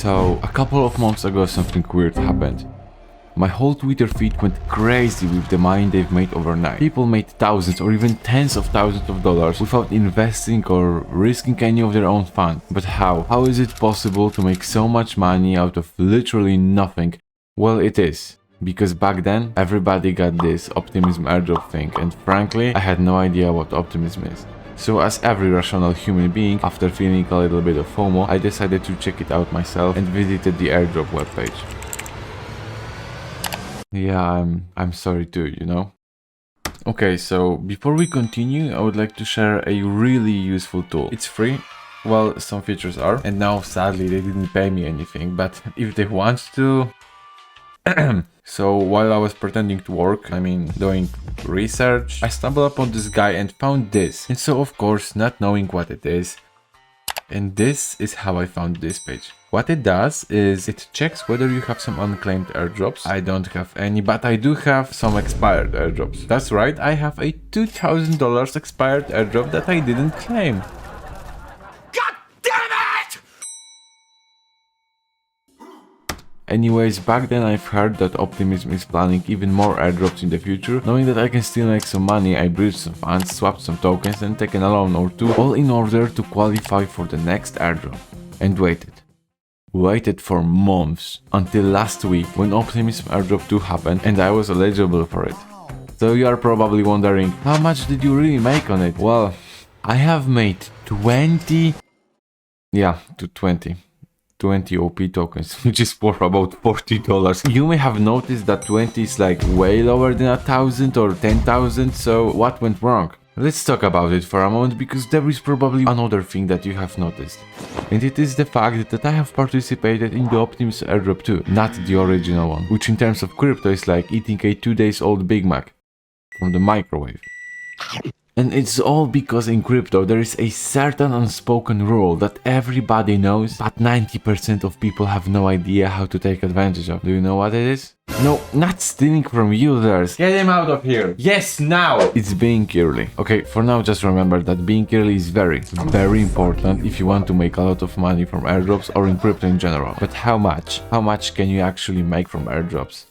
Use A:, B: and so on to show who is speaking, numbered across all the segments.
A: So, a couple of months ago something weird happened. My whole Twitter feed went crazy with the money they've made overnight. People made thousands or even tens of thousands of dollars without investing or risking any of their own funds. But how? How is it possible to make so much money out of literally nothing? Well, it is. Because back then, everybody got this Optimism airdrop thing, and frankly, I had no idea what Optimism is. So as every rational human being, after feeling a little bit of FOMO, I decided to check it out myself and visited the airdrop webpage. Yeah, I'm sorry too, you know? Okay, so before we continue, I would like to share a really useful tool. It's free. Well, some features are, and now sadly they didn't pay me anything, but if they want to... So while I was pretending to work, doing research, I stumbled upon this guy and found this. And so of course, not knowing what it is, and this is how I found this page. What it does is it checks whether you have some unclaimed airdrops. I don't have any, but I do have some expired airdrops. That's right, I have a $2,000 expired airdrop that I didn't claim. Anyways, back then I've heard that Optimism is planning even more airdrops in the future. Knowing that I can still make some money, I bridged some funds, swapped some tokens and taken a loan or two, all in order to qualify for the next airdrop. And waited for months, until last week when Optimism airdrop 2 happened and I was eligible for it. So you are probably wondering, how much did you really make on it? Well, I have made 20 OP tokens, which is worth about $40. You may have noticed that 20 is like way lower than 1,000 or 10,000, so what went wrong? Let's talk about it for a moment, because there is probably another thing that you have noticed. And it is the fact that I have participated in the Optimism airdrop too, not the original one, which in terms of crypto is like eating a 2 days old Big Mac from the microwave. And it's all because in crypto there is a certain unspoken rule that everybody knows, but 90% of people have no idea how to take advantage of. Do you know what it is? No, not stealing from users. Get him out of here. Yes, now! It's being early. Okay, for now just remember that being early is very, very important if you want to make a lot of money from airdrops or in crypto in general. But how much? How much can you actually make from airdrops?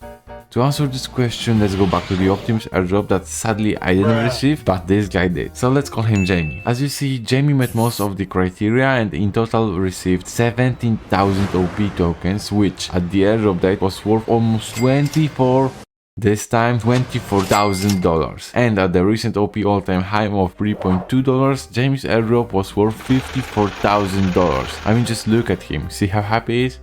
A: To answer this question, let's go back to the Optimism airdrop that sadly I didn't receive, but this guy did. So let's call him Jamie. As you see, Jamie met most of the criteria and in total received 17,000 OP tokens, which at the airdrop date was worth almost $24,000. And at the recent OP all-time high of $3.2, Jamie's airdrop was worth $54,000. Just look at him. See how happy he is?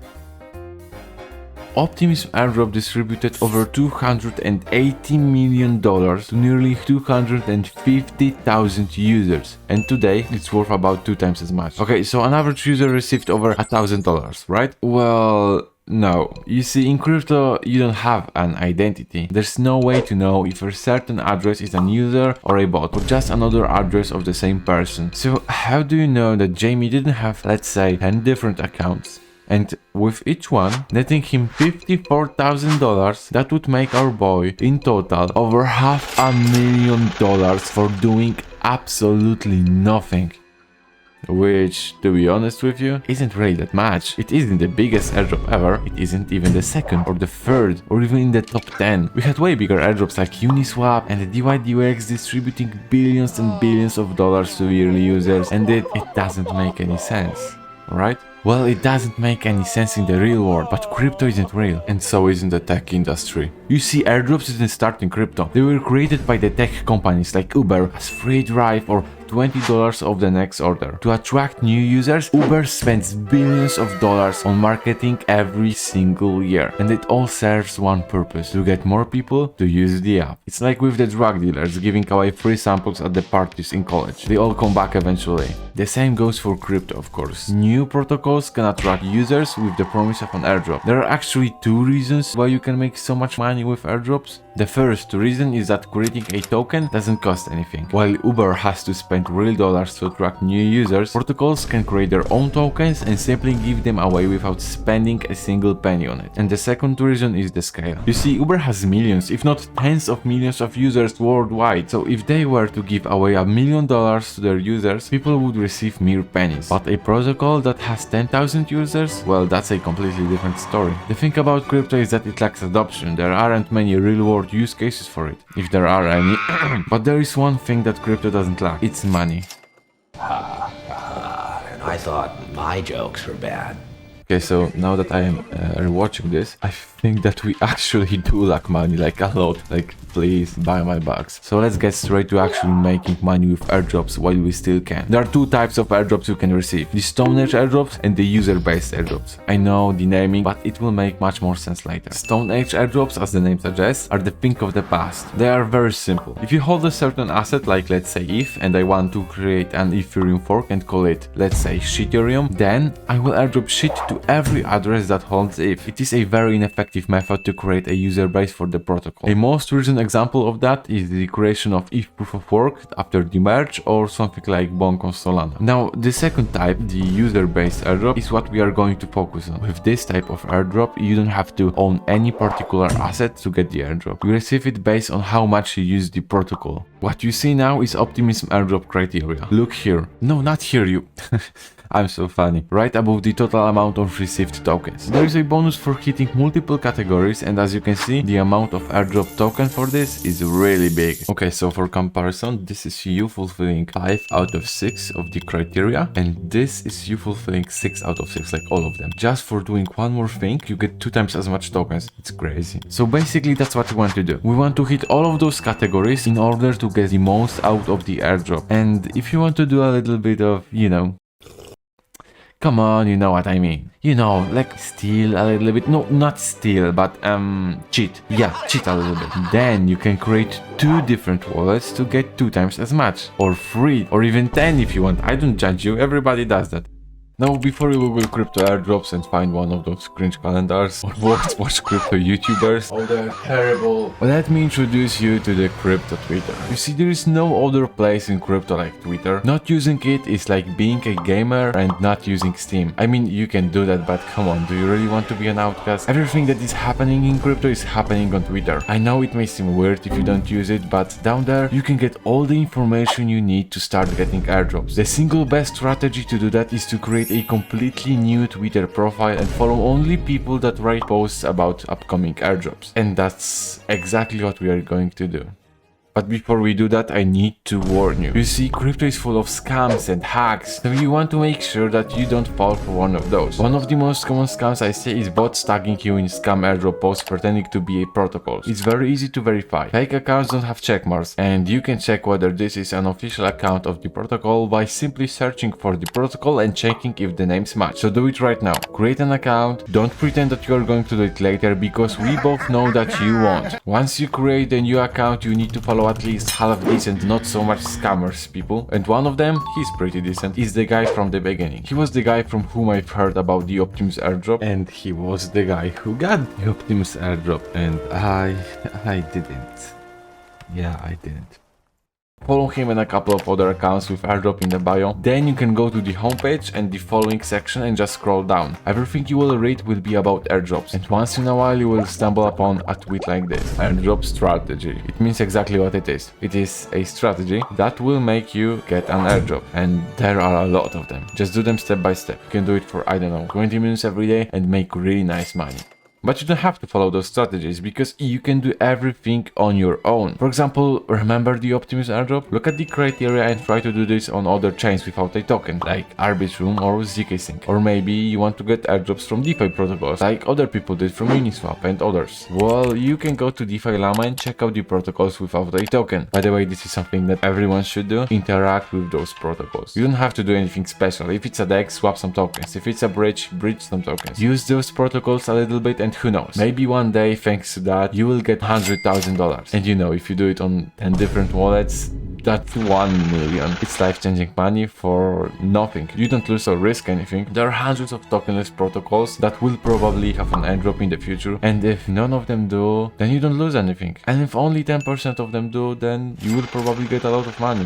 A: Optimism airdrop distributed over $280 million to nearly 250,000 users, and today it's worth about 2 times as much. Okay, so an average user received over $1,000, right? Well, no. You see, in crypto you don't have an identity. There's no way to know if a certain address is an user or a bot, or just another address of the same person. So how do you know that Jamie didn't have, let's say, 10 different accounts? And with each one netting him $54,000, that would make our boy in total over $500,000 for doing absolutely nothing. Which, to be honest with you, isn't really that much. It isn't the biggest airdrop ever, it isn't even the second or the third or even in the top 10. We had way bigger airdrops like Uniswap and the DYDX distributing billions and billions of dollars to yearly users, and it doesn't make any sense, right? Well, it doesn't make any sense in the real world, but crypto isn't real, and so isn't the tech industry. You see, airdrops didn't start in crypto. They were created by the tech companies like Uber as free drive or $20 of the next order. To attract new users, Uber spends billions of dollars on marketing every single year, and it all serves one purpose: to get more people to use the app. It's like with the drug dealers giving away free samples at the parties in college. They all come back eventually. The same goes for crypto, of course. New protocols can attract users with the promise of an airdrop. There are actually 2 reasons why you can make so much money with airdrops. The first reason is that creating a token doesn't cost anything. While Uber has to spend real dollars to attract new users, protocols can create their own tokens and simply give them away without spending a single penny on it. And the second reason is the scale. You see, Uber has millions, if not tens of millions of users worldwide, so if they were to give away $1 million to their users, people would receive mere pennies. But a protocol that has 10,000 users, well, that's a completely different story. The thing about crypto is that it lacks adoption. There aren't many real-world use cases for it, if there are any. But there is one thing that crypto doesn't lack. It's money.
B: And I thought my jokes were bad.
A: Okay, so now that I am rewatching this, I think that we actually do lack money, like a lot. Like, please buy my bucks. So let's get straight to actually making money with airdrops while we still can. There are two types of airdrops you can receive: the Stone Age airdrops and the user-based airdrops. I know the naming, but it will make much more sense later. Stone Age airdrops, as the name suggests, are the thing of the past. They are very simple. If you hold a certain asset, like let's say ETH, and I want to create an Ethereum fork and call it, let's say, Shiterium, then I will airdrop shit to every address that holds ETH. It is a very ineffective method to create a user base for the protocol. A most recent example of that is the creation of ETH proof of work after the merge, or something like Bonk on Solana. Now, the second type, the user-based airdrop, is what we are going to focus on. With this type of airdrop, you don't have to own any particular asset to get the airdrop. You receive it based on how much you use the protocol. What you see now is Optimism airdrop criteria. Look here. No, not here, you. I'm so funny. Right above the total amount of received tokens. There is a bonus for hitting multiple categories, and as you can see, the amount of airdrop token for this is really big. Okay, so for comparison, this is you fulfilling 5 out of 6 of the criteria, and this is you fulfilling 6 out of 6, like all of them. Just for doing one more thing, you get 2 times as much tokens. It's crazy. So basically, that's what we want to do. We want to hit all of those categories in order to get the most out of the airdrop. And if you want to do a little bit of, come on, you know what I mean. Like steal a little bit. No, not steal, but cheat. Yeah, cheat a little bit. Then you can create 2 different wallets to get 2 times as much. Or 3, or even 10 if you want. I don't judge you, everybody does that. Now, before you Google crypto airdrops and find one of those cringe calendars or watch crypto YouTubers, oh, they're terrible, let me introduce you to the crypto Twitter. You see, there is no other place in crypto like Twitter. Not using it is like being a gamer and not using Steam. I mean, you can do that, but come on, do you really want to be an outcast? Everything that is happening in crypto is happening on Twitter. I know it may seem weird if you don't use it, but down there, you can get all the information you need to start getting airdrops. The single best strategy to do that is to create a completely new Twitter profile and follow only people that write posts about upcoming airdrops. And that's exactly what we are going to do. But before we do that, I need to warn you. You see, crypto is full of scams and hacks, so you want to make sure that you don't fall for one of those. One of the most common scams I see is bots tagging you in scam airdrop posts pretending to be a protocol. It's very easy to verify. Fake accounts don't have checkmarks, and you can check whether this is an official account of the protocol by simply searching for the protocol and checking if the names match. So do it right now. Create an account. Don't pretend that you are going to do it later, because we both know that you won't. Once you create a new account, you need to follow at least half decent, not so much scammers people, and one of them, he's pretty decent, is the guy from the beginning. He was the guy from whom I've heard about the Optimus airdrop, and he was the guy who got the Optimus airdrop, and I didn't. Yeah, I didn't. Follow him and a couple of other accounts with airdrop in the bio. Then you can go to the homepage and the following section and just scroll down. Everything you will read will be about airdrops, and once in a while you will stumble upon a tweet like this: airdrop strategy. It means exactly what it is. It is a strategy that will make you get an airdrop, and there are a lot of them. Just do them step by step. You can do it for, I don't know, 20 minutes every day and make really nice money. But you don't have to follow those strategies, because you can do everything on your own. For example, remember the Optimus airdrop? Look at the criteria and try to do this on other chains without a token, like Arbitrum or zkSync. Or maybe you want to get airdrops from DeFi protocols, like other people did from Uniswap and others. Well, you can go to DeFi Llama and check out the protocols without a token. By the way, this is something that everyone should do: interact with those protocols. You don't have to do anything special. If it's a DEX, swap some tokens. If it's a bridge some tokens. Use those protocols a little bit, and who knows, maybe one day, thanks to that, you will get $100,000. And if you do it on 10 different wallets, that's 1 million. It's life-changing money for nothing. You don't lose or risk anything. There are hundreds of tokenless protocols that will probably have an airdrop in the future, and if none of them do, then you don't lose anything. And if only 10% of them do, then you will probably get a lot of money.